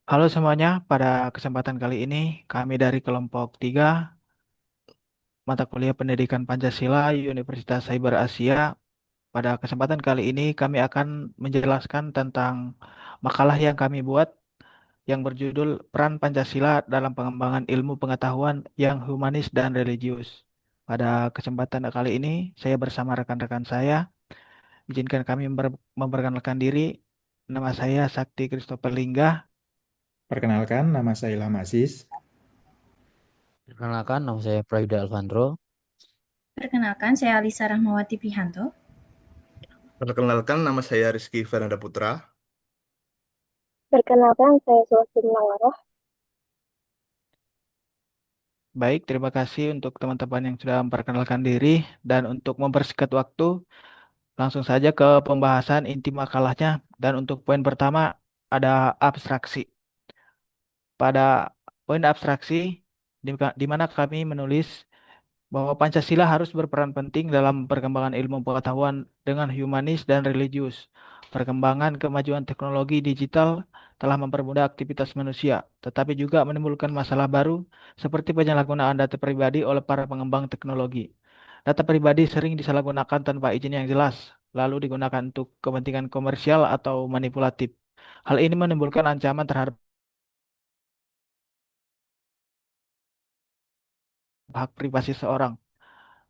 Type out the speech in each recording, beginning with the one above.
Halo semuanya, pada kesempatan kali ini kami dari kelompok 3 mata kuliah Pendidikan Pancasila Universitas Cyber Asia. Pada kesempatan kali ini kami akan menjelaskan tentang makalah yang kami buat yang berjudul Peran Pancasila dalam Pengembangan Ilmu Pengetahuan yang Humanis dan Religius. Pada kesempatan kali ini saya bersama rekan-rekan saya. Izinkan kami memperkenalkan diri. Nama saya Sakti Christopher Lingga. Perkenalkan, nama saya Ilham Aziz. Perkenalkan, nama saya Prayuda Alvandro. Perkenalkan, saya Alisa Rahmawati Pihanto. Perkenalkan, nama saya Rizky Fernanda Putra. Perkenalkan, saya Sulastri Lawaro. Baik, terima kasih untuk teman-teman yang sudah memperkenalkan diri dan untuk mempersingkat waktu, langsung saja ke pembahasan inti makalahnya. Dan untuk poin pertama ada abstraksi. Pada poin abstraksi, di mana kami menulis bahwa Pancasila harus berperan penting dalam perkembangan ilmu pengetahuan dengan humanis dan religius. Perkembangan kemajuan teknologi digital telah mempermudah aktivitas manusia, tetapi juga menimbulkan masalah baru seperti penyalahgunaan data pribadi oleh para pengembang teknologi. Data pribadi sering disalahgunakan tanpa izin yang jelas, lalu digunakan untuk kepentingan komersial atau manipulatif. Hal ini menimbulkan ancaman terhadap hak privasi seseorang.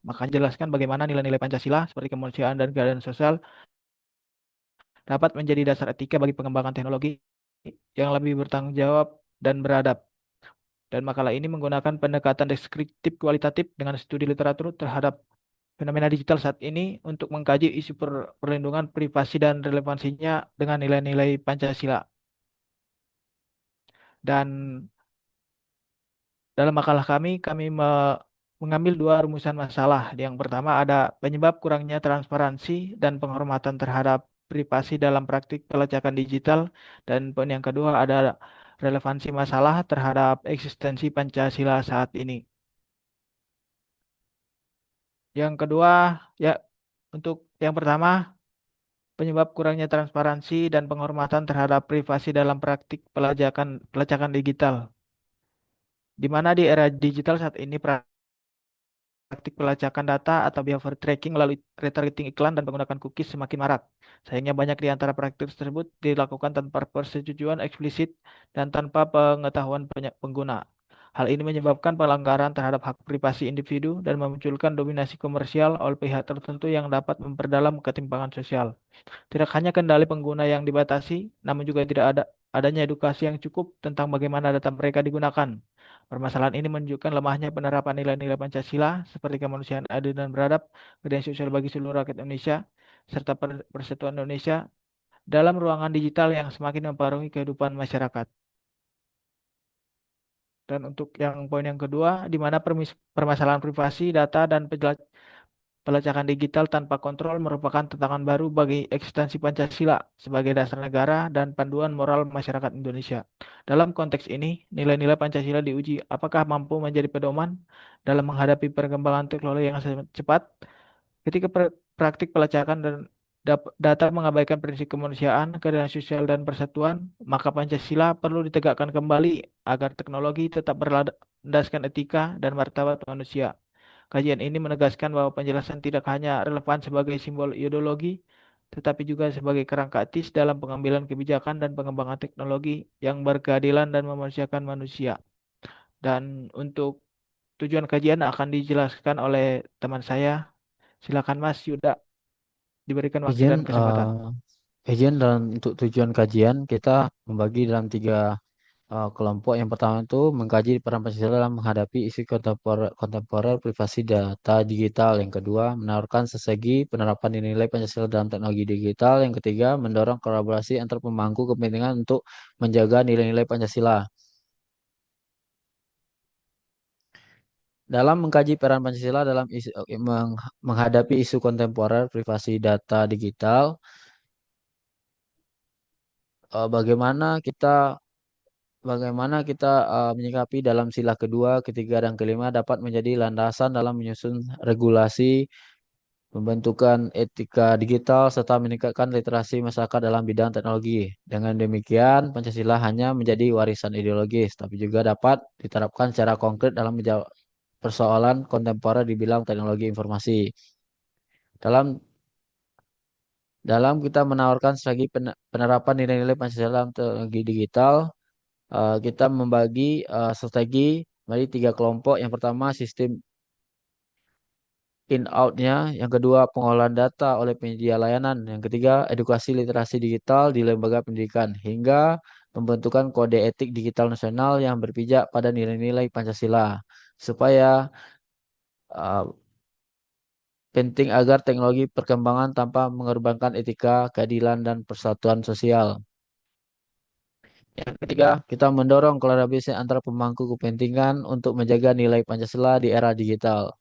Maka jelaskan bagaimana nilai-nilai Pancasila seperti kemanusiaan dan keadilan sosial dapat menjadi dasar etika bagi pengembangan teknologi yang lebih bertanggung jawab dan beradab. Dan makalah ini menggunakan pendekatan deskriptif kualitatif dengan studi literatur terhadap fenomena digital saat ini untuk mengkaji isu perlindungan privasi dan relevansinya dengan nilai-nilai Pancasila. Dan dalam makalah kami mengambil dua rumusan masalah. Yang pertama ada penyebab kurangnya transparansi dan penghormatan terhadap privasi dalam praktik pelacakan digital. Dan poin yang kedua ada relevansi masalah terhadap eksistensi Pancasila saat ini. Yang kedua, ya untuk yang pertama, penyebab kurangnya transparansi dan penghormatan terhadap privasi dalam praktik pelacakan digital. Di mana di era digital saat ini praktik pelacakan data atau behavior tracking melalui retargeting iklan dan menggunakan cookies semakin marak. Sayangnya banyak di antara praktik tersebut dilakukan tanpa persetujuan eksplisit dan tanpa pengetahuan pengguna. Hal ini menyebabkan pelanggaran terhadap hak privasi individu dan memunculkan dominasi komersial oleh pihak tertentu yang dapat memperdalam ketimpangan sosial. Tidak hanya kendali pengguna yang dibatasi, namun juga tidak adanya edukasi yang cukup tentang bagaimana data mereka digunakan. Permasalahan ini menunjukkan lemahnya penerapan nilai-nilai Pancasila seperti kemanusiaan adil dan beradab, keadilan sosial bagi seluruh rakyat Indonesia, serta persatuan Indonesia dalam ruangan digital yang semakin mempengaruhi kehidupan masyarakat. Dan untuk yang poin yang kedua, di mana permasalahan privasi, data, dan pelacakan digital tanpa kontrol merupakan tantangan baru bagi eksistensi Pancasila sebagai dasar negara dan panduan moral masyarakat Indonesia. Dalam konteks ini, nilai-nilai Pancasila diuji apakah mampu menjadi pedoman dalam menghadapi perkembangan teknologi yang sangat cepat. Ketika praktik pelacakan dan data mengabaikan prinsip kemanusiaan, keadilan sosial, dan persatuan, maka Pancasila perlu ditegakkan kembali agar teknologi tetap berlandaskan etika dan martabat manusia. Kajian ini menegaskan bahwa penjelasan tidak hanya relevan sebagai simbol ideologi, tetapi juga sebagai kerangka etis dalam pengambilan kebijakan dan pengembangan teknologi yang berkeadilan dan memanusiakan manusia. Dan untuk tujuan kajian akan dijelaskan oleh teman saya. Silakan Mas Yuda, diberikan waktu Izin, dan kesempatan. izin dan untuk tujuan kajian kita membagi dalam tiga kelompok. Yang pertama itu mengkaji peran Pancasila dalam menghadapi isu kontemporer privasi data digital. Yang kedua, menawarkan strategi penerapan nilai Pancasila dalam teknologi digital. Yang ketiga, mendorong kolaborasi antar pemangku kepentingan untuk menjaga nilai-nilai Pancasila. Dalam mengkaji peran Pancasila dalam menghadapi isu kontemporer privasi data digital, eh, bagaimana kita bagaimana kita menyikapi dalam sila kedua, ketiga, dan kelima dapat menjadi landasan dalam menyusun regulasi pembentukan etika digital, serta meningkatkan literasi masyarakat dalam bidang teknologi. Dengan demikian, Pancasila hanya menjadi warisan ideologis, tapi juga dapat diterapkan secara konkret dalam menjawab persoalan kontemporer di bidang teknologi informasi. Dalam dalam kita menawarkan strategi penerapan nilai-nilai Pancasila dalam teknologi digital, kita membagi strategi menjadi 3 kelompok. Yang pertama, sistem in-out-nya. Yang kedua, pengolahan data oleh penyedia layanan. Yang ketiga, edukasi literasi digital di lembaga pendidikan. Hingga pembentukan kode etik digital nasional yang berpijak pada nilai-nilai Pancasila. Supaya uh, penting agar teknologi perkembangan tanpa mengorbankan etika, keadilan, dan persatuan sosial. Yang ketiga, kita mendorong kolaborasi antara pemangku kepentingan untuk menjaga nilai Pancasila di era digital.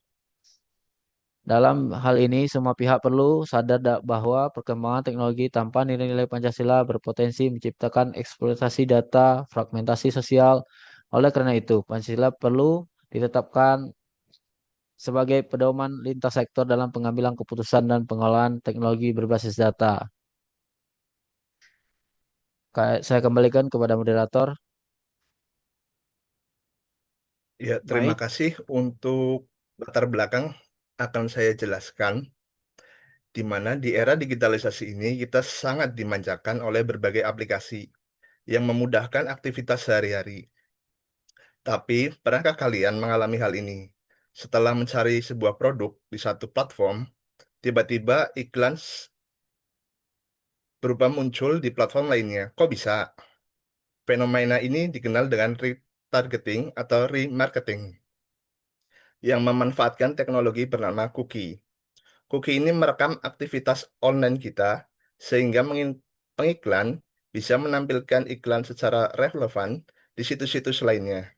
Dalam hal ini, semua pihak perlu sadar bahwa perkembangan teknologi tanpa nilai-nilai Pancasila berpotensi menciptakan eksploitasi data, fragmentasi sosial. Oleh karena itu, Pancasila perlu ditetapkan sebagai pedoman lintas sektor dalam pengambilan keputusan dan pengolahan teknologi berbasis data. Saya kembalikan kepada moderator. Ya, terima Baik, kasih untuk latar belakang akan saya jelaskan, di mana di era digitalisasi ini kita sangat dimanjakan oleh berbagai aplikasi yang memudahkan aktivitas sehari-hari. Tapi, pernahkah kalian mengalami hal ini? Setelah mencari sebuah produk di satu platform, tiba-tiba iklan berupa muncul di platform lainnya. Kok bisa? Fenomena ini dikenal dengan retargeting atau remarketing, yang memanfaatkan teknologi bernama cookie. Cookie ini merekam aktivitas online kita, sehingga pengiklan bisa menampilkan iklan secara relevan di situs-situs lainnya.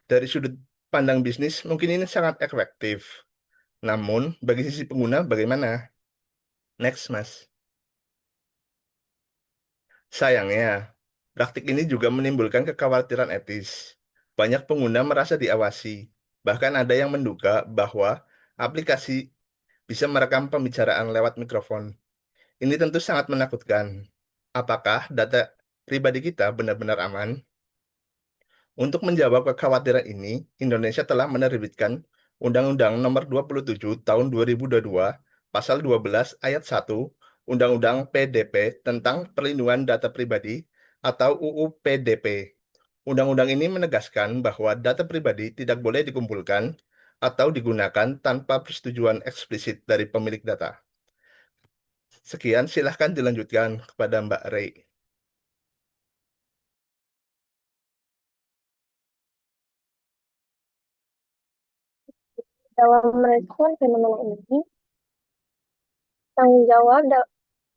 Dari sudut pandang bisnis, mungkin ini sangat efektif. Namun, bagi sisi pengguna, bagaimana? Next, Mas. Sayangnya, praktik ini juga menimbulkan kekhawatiran etis. Banyak pengguna merasa diawasi. Bahkan ada yang menduga bahwa aplikasi bisa merekam pembicaraan lewat mikrofon. Ini tentu sangat menakutkan. Apakah data pribadi kita benar-benar aman? Untuk menjawab kekhawatiran ini, Indonesia telah menerbitkan Undang-Undang Nomor 27 Tahun 2022, Pasal 12 Ayat 1, Undang-Undang PDP tentang Perlindungan Data Pribadi atau UU PDP. Undang-undang ini menegaskan bahwa data pribadi tidak boleh dikumpulkan atau digunakan tanpa persetujuan eksplisit dari pemilik data. Sekian, silahkan dilanjutkan kepada Mbak Rey. Dalam merespon fenomena ini, tanggung jawab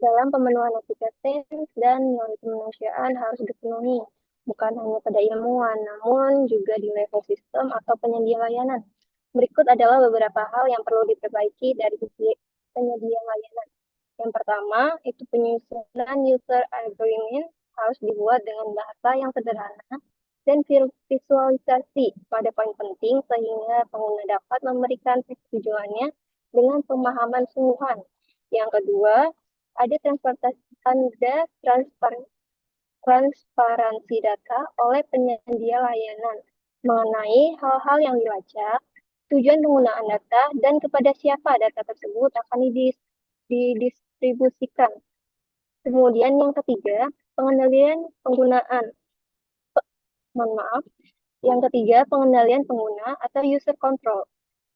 dalam pemenuhan etika sains dan nilai kemanusiaan harus dipenuhi, bukan hanya pada ilmuwan, namun juga di level sistem atau penyedia layanan. Berikut adalah beberapa hal yang perlu diperbaiki dari sisi penyedia layanan. Yang pertama, itu penyusunan user agreement harus dibuat dengan bahasa yang sederhana dan visualisasi pada poin penting sehingga pengguna dapat memberikan persetujuannya dengan pemahaman sungguhan. Yang kedua, ada transparansi data oleh penyedia layanan mengenai hal-hal yang dilacak, tujuan penggunaan data, dan kepada siapa data tersebut akan didistribusikan. Kemudian yang ketiga, pengendalian penggunaan. Yang ketiga, pengendalian pengguna atau user control.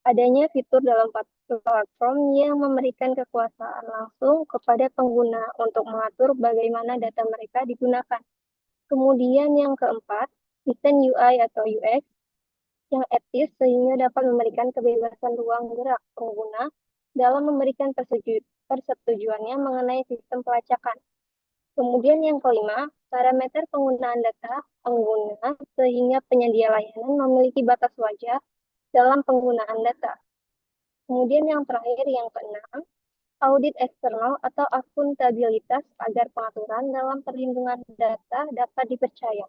Adanya fitur dalam platform yang memberikan kekuasaan langsung kepada pengguna untuk mengatur bagaimana data mereka digunakan. Kemudian yang keempat, desain UI atau UX yang etis sehingga dapat memberikan kebebasan ruang gerak pengguna dalam memberikan persetujuannya mengenai sistem pelacakan. Kemudian yang kelima, parameter penggunaan data pengguna sehingga penyedia layanan memiliki batas wajar dalam penggunaan data. Kemudian yang terakhir, yang keenam, audit eksternal atau akuntabilitas agar pengaturan dalam perlindungan data dapat dipercaya.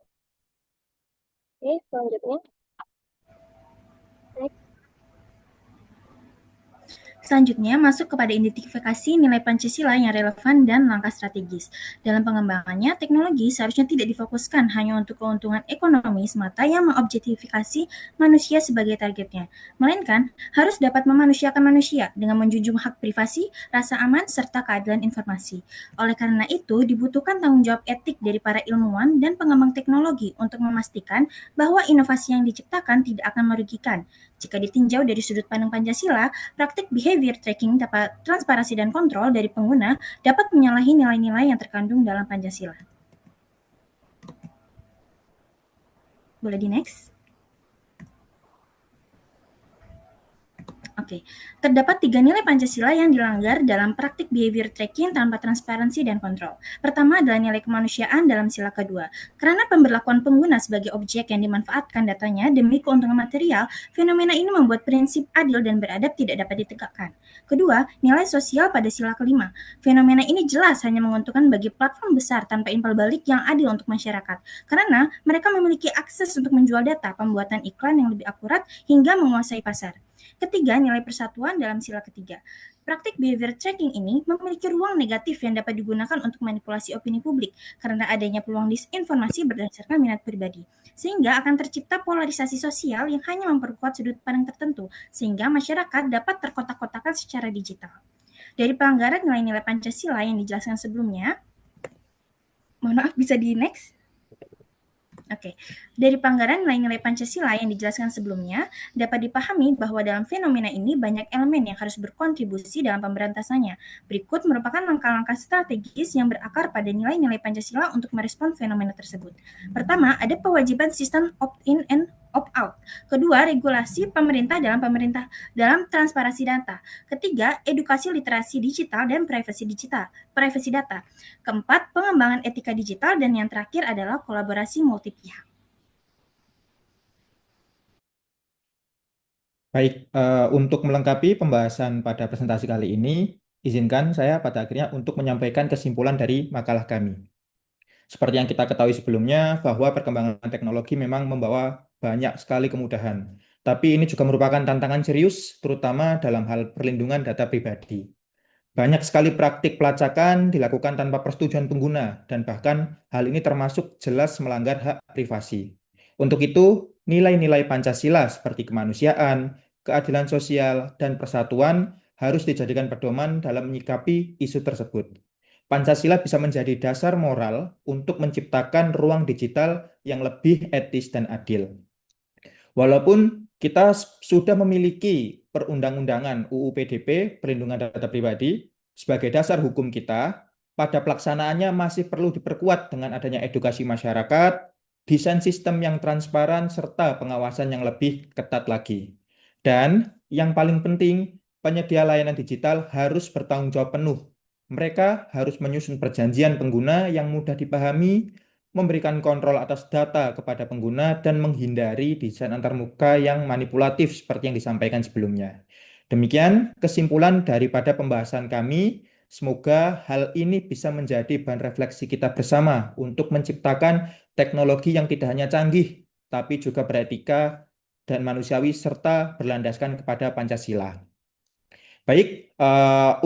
Oke, selanjutnya. Next. Selanjutnya, masuk kepada identifikasi nilai Pancasila yang relevan dan langkah strategis. Dalam pengembangannya, teknologi seharusnya tidak difokuskan hanya untuk keuntungan ekonomi semata yang mengobjektifikasi manusia sebagai targetnya, melainkan harus dapat memanusiakan manusia dengan menjunjung hak privasi, rasa aman, serta keadilan informasi. Oleh karena itu, dibutuhkan tanggung jawab etik dari para ilmuwan dan pengembang teknologi untuk memastikan bahwa inovasi yang diciptakan tidak akan merugikan. Jika ditinjau dari sudut pandang Pancasila, praktik behavior tracking dapat transparansi dan kontrol dari pengguna dapat menyalahi nilai-nilai yang terkandung dalam Pancasila. Boleh di next? Oke, terdapat 3 nilai Pancasila yang dilanggar dalam praktik behavior tracking tanpa transparansi dan kontrol. Pertama adalah nilai kemanusiaan dalam sila kedua. Karena pemberlakuan pengguna sebagai objek yang dimanfaatkan datanya demi keuntungan material, fenomena ini membuat prinsip adil dan beradab tidak dapat ditegakkan. Kedua, nilai sosial pada sila kelima. Fenomena ini jelas hanya menguntungkan bagi platform besar tanpa imbal balik yang adil untuk masyarakat. Karena mereka memiliki akses untuk menjual data, pembuatan iklan yang lebih akurat, hingga menguasai pasar. Ketiga, nilai persatuan dalam sila ketiga. Praktik behavior tracking ini memiliki ruang negatif yang dapat digunakan untuk manipulasi opini publik karena adanya peluang disinformasi berdasarkan minat pribadi. Sehingga akan tercipta polarisasi sosial yang hanya memperkuat sudut pandang tertentu, sehingga masyarakat dapat terkotak-kotakan secara digital. Dari pelanggaran nilai-nilai Pancasila yang dijelaskan sebelumnya, mohon maaf bisa di next? Oke, dari pelanggaran nilai-nilai Pancasila yang dijelaskan sebelumnya, dapat dipahami bahwa dalam fenomena ini banyak elemen yang harus berkontribusi dalam pemberantasannya. Berikut merupakan langkah-langkah strategis yang berakar pada nilai-nilai Pancasila untuk merespon fenomena tersebut. Pertama, ada kewajiban sistem opt-in and opt-out. Kedua, regulasi pemerintah dalam transparansi data. Ketiga, edukasi literasi digital dan privasi data. Keempat, pengembangan etika digital, dan yang terakhir adalah kolaborasi multi pihak. Baik, untuk melengkapi pembahasan pada presentasi kali ini, izinkan saya pada akhirnya untuk menyampaikan kesimpulan dari makalah kami. Seperti yang kita ketahui sebelumnya, bahwa perkembangan teknologi memang membawa banyak sekali kemudahan. Tapi ini juga merupakan tantangan serius, terutama dalam hal perlindungan data pribadi. Banyak sekali praktik pelacakan dilakukan tanpa persetujuan pengguna, dan bahkan hal ini termasuk jelas melanggar hak privasi. Untuk itu, nilai-nilai Pancasila seperti kemanusiaan, keadilan sosial, dan persatuan harus dijadikan pedoman dalam menyikapi isu tersebut. Pancasila bisa menjadi dasar moral untuk menciptakan ruang digital yang lebih etis dan adil. Walaupun kita sudah memiliki perundang-undangan UU PDP, Perlindungan Data Pribadi, sebagai dasar hukum kita, pada pelaksanaannya masih perlu diperkuat dengan adanya edukasi masyarakat, desain sistem yang transparan, serta pengawasan yang lebih ketat lagi. Dan yang paling penting, penyedia layanan digital harus bertanggung jawab penuh. Mereka harus menyusun perjanjian pengguna yang mudah dipahami, memberikan kontrol atas data kepada pengguna, dan menghindari desain antarmuka yang manipulatif seperti yang disampaikan sebelumnya. Demikian kesimpulan daripada pembahasan kami. Semoga hal ini bisa menjadi bahan refleksi kita bersama untuk menciptakan teknologi yang tidak hanya canggih, tapi juga beretika dan manusiawi serta berlandaskan kepada Pancasila. Baik,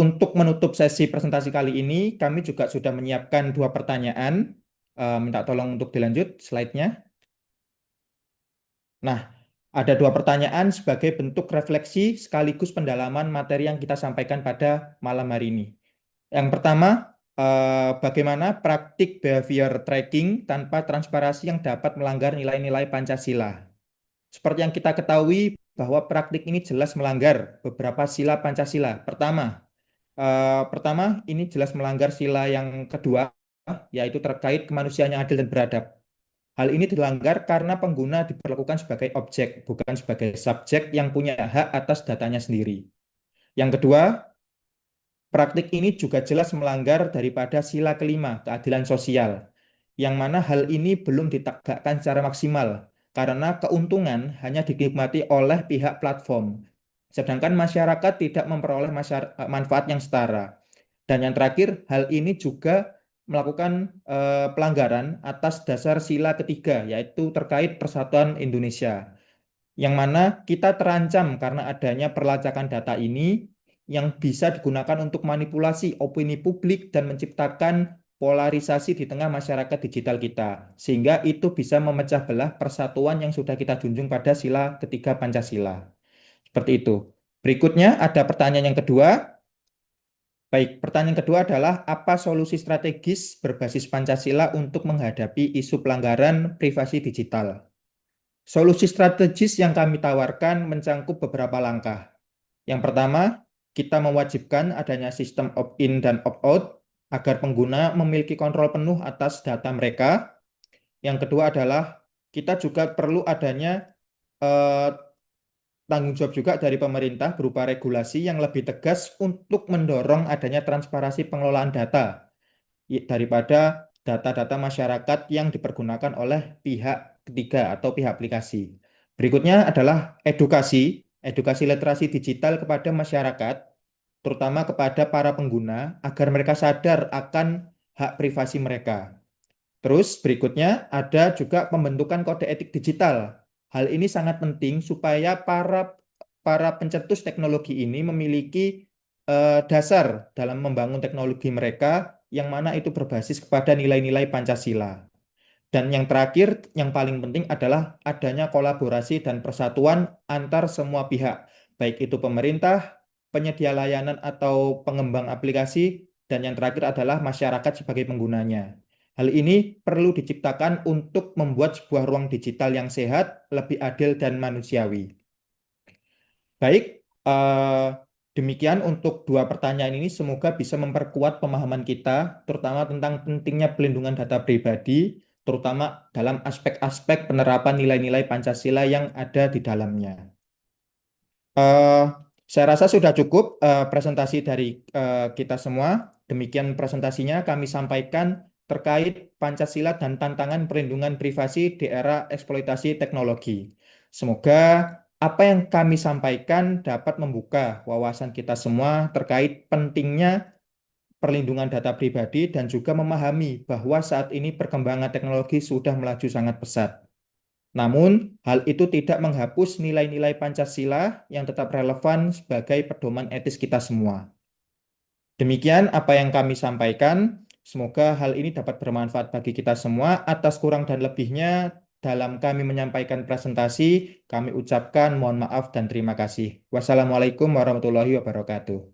untuk menutup sesi presentasi kali ini, kami juga sudah menyiapkan 2 pertanyaan. Minta tolong untuk dilanjut slide-nya. Nah, ada 2 pertanyaan sebagai bentuk refleksi sekaligus pendalaman materi yang kita sampaikan pada malam hari ini. Yang pertama, bagaimana praktik behavior tracking tanpa transparansi yang dapat melanggar nilai-nilai Pancasila? Seperti yang kita ketahui bahwa praktik ini jelas melanggar beberapa sila Pancasila. Pertama, ini jelas melanggar sila yang kedua, yaitu terkait kemanusiaan yang adil dan beradab. Hal ini dilanggar karena pengguna diperlakukan sebagai objek, bukan sebagai subjek yang punya hak atas datanya sendiri. Yang kedua, praktik ini juga jelas melanggar daripada sila kelima, keadilan sosial, yang mana hal ini belum ditegakkan secara maksimal, karena keuntungan hanya dinikmati oleh pihak platform, sedangkan masyarakat tidak memperoleh manfaat yang setara. Dan yang terakhir, hal ini juga melakukan pelanggaran atas dasar sila ketiga, yaitu terkait persatuan Indonesia, yang mana kita terancam karena adanya perlacakan data ini, yang bisa digunakan untuk manipulasi opini publik dan menciptakan polarisasi di tengah masyarakat digital kita. Sehingga itu bisa memecah belah persatuan yang sudah kita junjung pada sila ketiga Pancasila. Seperti itu. Berikutnya ada pertanyaan yang kedua. Baik, pertanyaan kedua adalah apa solusi strategis berbasis Pancasila untuk menghadapi isu pelanggaran privasi digital? Solusi strategis yang kami tawarkan mencangkup beberapa langkah. Yang pertama, kita mewajibkan adanya sistem opt-in dan opt-out agar pengguna memiliki kontrol penuh atas data mereka. Yang kedua adalah kita juga perlu adanya tanggung jawab juga dari pemerintah berupa regulasi yang lebih tegas untuk mendorong adanya transparansi pengelolaan data daripada data-data masyarakat yang dipergunakan oleh pihak ketiga atau pihak aplikasi. Berikutnya adalah edukasi literasi digital kepada masyarakat, terutama kepada para pengguna, agar mereka sadar akan hak privasi mereka. Terus berikutnya ada juga pembentukan kode etik digital. Hal ini sangat penting supaya para pencetus teknologi ini memiliki dasar dalam membangun teknologi mereka yang mana itu berbasis kepada nilai-nilai Pancasila. Dan yang terakhir, yang paling penting adalah adanya kolaborasi dan persatuan antar semua pihak, baik itu pemerintah, penyedia layanan atau pengembang aplikasi, dan yang terakhir adalah masyarakat sebagai penggunanya. Hal ini perlu diciptakan untuk membuat sebuah ruang digital yang sehat, lebih adil, dan manusiawi. Baik, demikian untuk dua pertanyaan ini. Semoga bisa memperkuat pemahaman kita, terutama tentang pentingnya pelindungan data pribadi, terutama dalam aspek-aspek penerapan nilai-nilai Pancasila yang ada di dalamnya. Saya rasa sudah cukup presentasi dari kita semua. Demikian presentasinya kami sampaikan terkait Pancasila dan tantangan perlindungan privasi di era eksploitasi teknologi. Semoga apa yang kami sampaikan dapat membuka wawasan kita semua terkait pentingnya perlindungan data pribadi dan juga memahami bahwa saat ini perkembangan teknologi sudah melaju sangat pesat. Namun, hal itu tidak menghapus nilai-nilai Pancasila yang tetap relevan sebagai pedoman etis kita semua. Demikian apa yang kami sampaikan. Semoga hal ini dapat bermanfaat bagi kita semua. Atas kurang dan lebihnya dalam kami menyampaikan presentasi, kami ucapkan mohon maaf dan terima kasih. Wassalamualaikum warahmatullahi wabarakatuh.